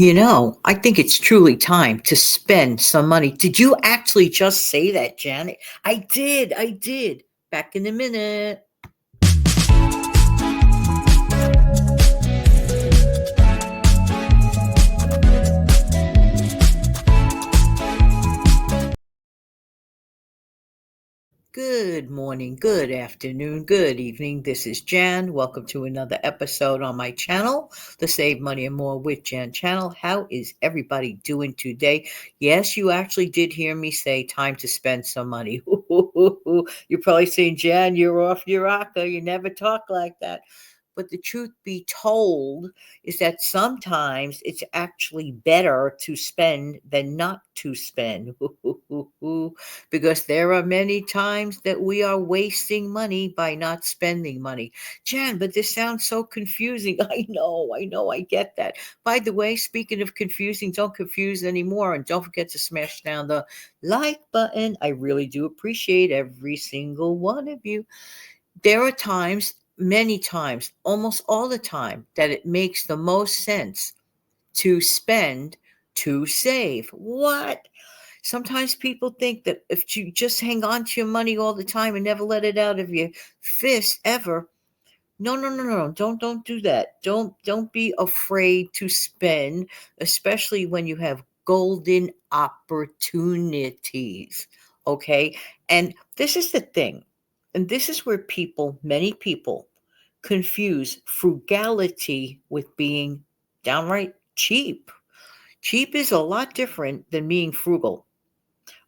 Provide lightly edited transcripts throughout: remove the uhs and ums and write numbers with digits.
I think it's truly time to spend some money. Did you actually just say that, Janet? I did. I did. Back in a minute. Good morning, good afternoon, good evening. This is Jan. Welcome to another episode on my channel, the Save Money and More with Jan channel. How is everybody doing today? Yes, you actually did hear me say time to spend some money. You're probably saying, Jan, you're off your rocker. You never talk like that. But the truth be told is that sometimes it's actually better to spend than not to spend. Because there are many times that we are wasting money by not spending money. Jan, but this sounds so confusing. I get that. By the way, speaking of confusing, don't confuse anymore. And don't forget to smash down the like button. I really do appreciate every single one of you. There are times, many times, almost all the time, that it makes the most sense to spend to save. What? Sometimes people think that if you just hang on to your money all the time and never let it out of your fist ever, no, no, no, no, don't do that. Don't be afraid to spend, especially when you have golden opportunities. Okay? And this is the thing. And this is where many people confuse frugality with being downright cheap. Cheap is a lot different than being frugal.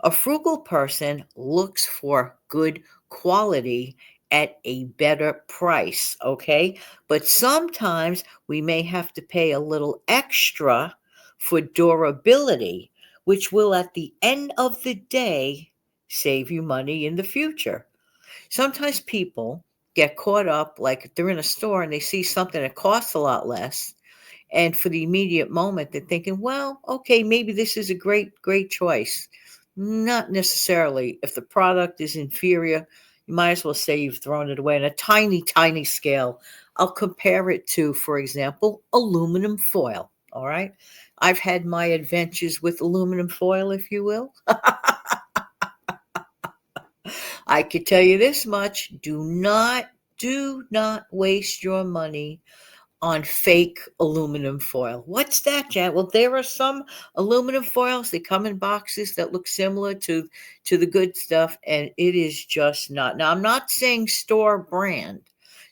A frugal person looks for good quality at a better price, okay? But sometimes we may have to pay a little extra for durability, which will, at the end of the day, save you money in the future. Sometimes people get caught up, like if they're in a store and they see something that costs a lot less, and for the immediate moment, they're thinking, well, okay, maybe this is a great choice. Not necessarily. If the product is inferior, you might as well say you've thrown it away on a tiny scale. I'll compare it to, for example, aluminum foil. All right. I've had my adventures with aluminum foil, if you will. I could tell you this much. Do not waste your money on fake aluminum foil. What's that, Jan? Well, there are some aluminum foils. They come in boxes that look similar to the good stuff, and it is just not. Now, I'm not saying store brand.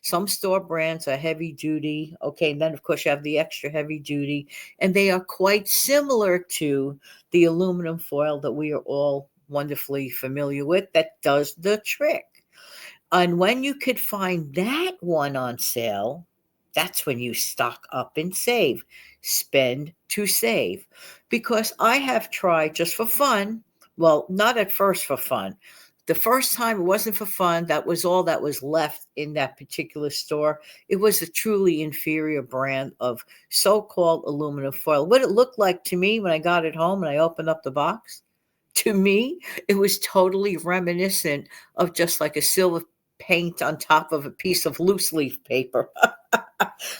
Some store brands are heavy duty. Okay, and then of course you have the extra heavy duty, and they are quite similar to the aluminum foil that we are all wonderfully familiar with that does the trick. And when you could find that one on sale, that's when you stock up and save. Spend to save. Because I have tried just for fun. Well, not at first for fun. The first time it wasn't for fun. That was all that was left in that particular store. It was a truly inferior brand of so called aluminum foil. What it looked like to me when I got it home and I opened up the box, to me, it was totally reminiscent of just like a silver paint on top of a piece of loose leaf paper.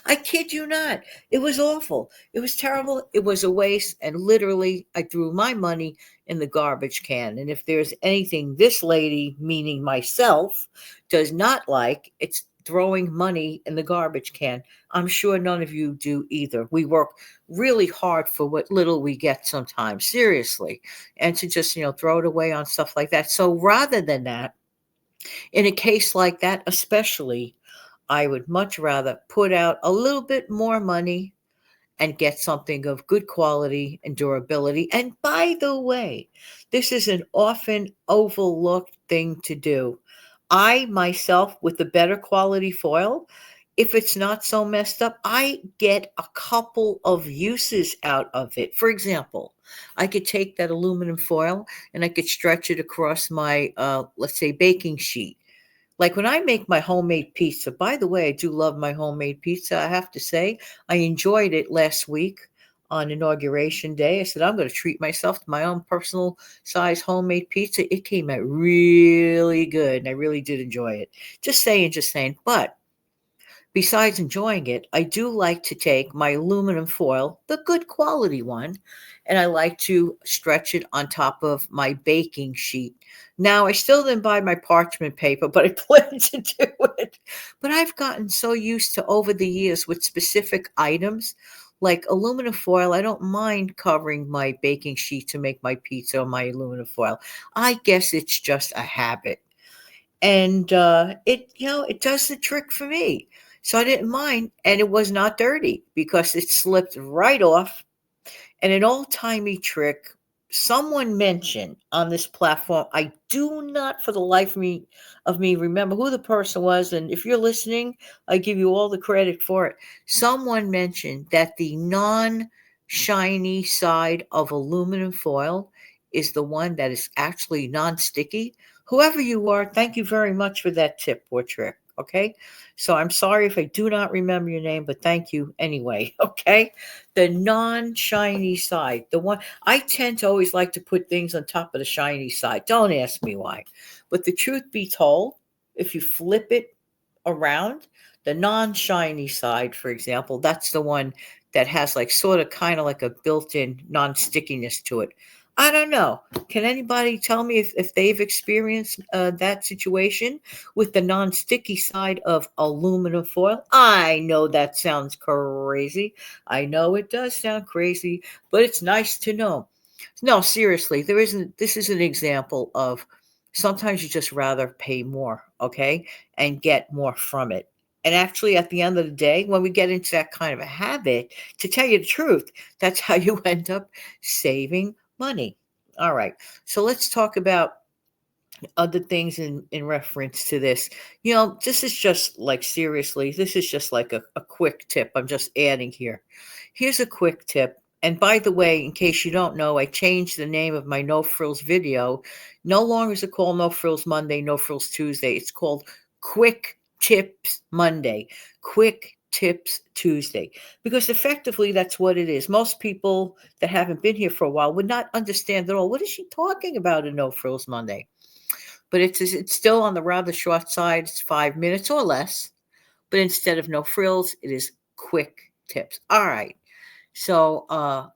I kid you not. It was awful. It was terrible. It was a waste. And literally, I threw my money in the garbage can. And if there's anything this lady, meaning myself, does not like, it's throwing money in the garbage can. I'm sure none of you do either. We work really hard for what little we get sometimes, seriously. And to just, throw it away on stuff like that. So rather than that, in a case like that, especially, I would much rather put out a little bit more money and get something of good quality and durability. And by the way, this is an often overlooked thing to do. I myself, with the better quality foil, if it's not so messed up, I get a couple of uses out of it. For example, I could take that aluminum foil and I could stretch it across my, let's say, baking sheet. Like when I make my homemade pizza, by the way, I do love my homemade pizza. I have to say, I enjoyed it last week on Inauguration Day. I said, I'm going to treat myself to my own personal size homemade pizza. It came out really good, and I really did enjoy it. Just saying. But besides enjoying it, I do like to take my aluminum foil, the good quality one, and I like to stretch it on top of my baking sheet. Now, I still didn't buy my parchment paper, but I plan to do it. But I've gotten so used to over the years with specific items like aluminum foil. I don't mind covering my baking sheet to make my pizza or my aluminum foil. I guess it's just a habit. And it does the trick for me. So I didn't mind, and it was not dirty because it slipped right off. And an old-timey trick someone mentioned on this platform, I do not for the life of me remember who the person was, and if you're listening, I give you all the credit for it. Someone mentioned that the non-shiny side of aluminum foil is the one that is actually non-sticky. Whoever you are, thank you very much for that tip or trick, okay? So I'm sorry if I do not remember your name, but thank you anyway, okay? The non-shiny side, the one I tend to always like to put things on top of the shiny side. Don't ask me why. But the truth be told, if you flip it around, the non-shiny side, for example, that's the one that has like sort of kind of like a built-in non-stickiness to it. I don't know. Can anybody tell me if they've experienced that situation with the non-sticky side of aluminum foil? I know that sounds crazy. I know it does sound crazy, but it's nice to know. No, seriously, this is an example of sometimes you just rather pay more, okay, and get more from it. And actually, at the end of the day, when we get into that kind of a habit, to tell you the truth, that's how you end up saving money. All right. So let's talk about other things in reference to this. This is just like seriously, this is just like a quick tip. I'm just adding here. Here's a quick tip. And by the way, in case you don't know, I changed the name of my No Frills video. No longer is it called No Frills Monday, No Frills Tuesday. It's called Quick Tips Monday, Quick Tips Tuesday, because effectively that's what it is. Most people that haven't been here for a while would not understand at all. What is she talking about in No Frills Monday? But it's still on the rather short side. It's 5 minutes or less. But instead of no frills, it is quick tips. All right. So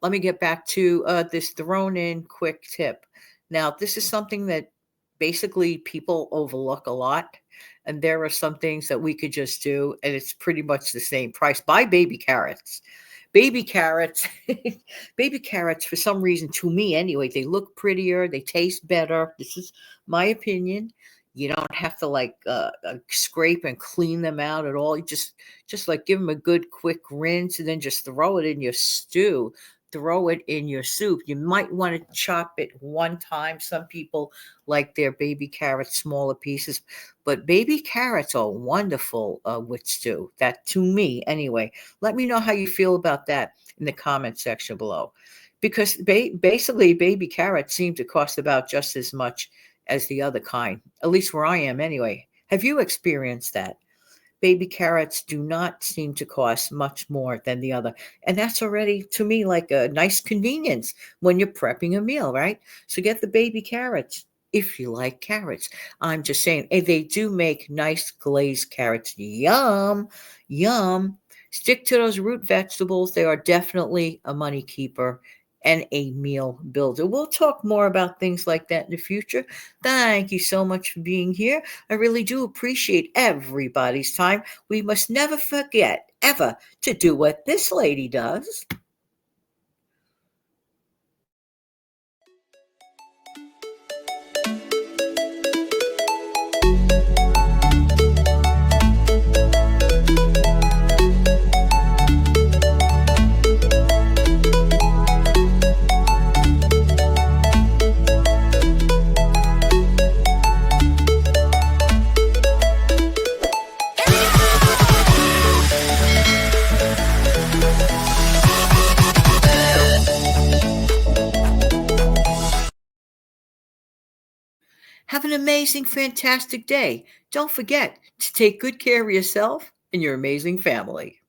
let me get back to this thrown in quick tip. Now, this is something that basically people overlook a lot. And there are some things that we could just do, and it's pretty much the same price. Buy baby carrots. Baby carrots, baby carrots, for some reason, to me anyway, they look prettier, they taste better. This is my opinion. You don't have to like scrape and clean them out at all. You just like give them a good quick rinse and then just throw it in your stew. Throw it in your soup. You might want to chop it one time. Some people like their baby carrots smaller pieces, but baby carrots are wonderful with stew. That to me, anyway. Let me know how you feel about that in the comment section below, because basically baby carrots seem to cost about just as much as the other kind, at least where I am anyway. Have you experienced that? Baby carrots do not seem to cost much more than the other. And that's already, to me, like a nice convenience when you're prepping a meal, right? So get the baby carrots if you like carrots. I'm just saying, they do make nice glazed carrots. Yum, yum. Stick to those root vegetables. They are definitely a money keeper and a meal builder. We'll talk more about things like that in the future. Thank you so much for being here. I really do appreciate everybody's time. We must never forget, ever, to do what this lady does. Have an amazing, fantastic day. Don't forget to take good care of yourself and your amazing family.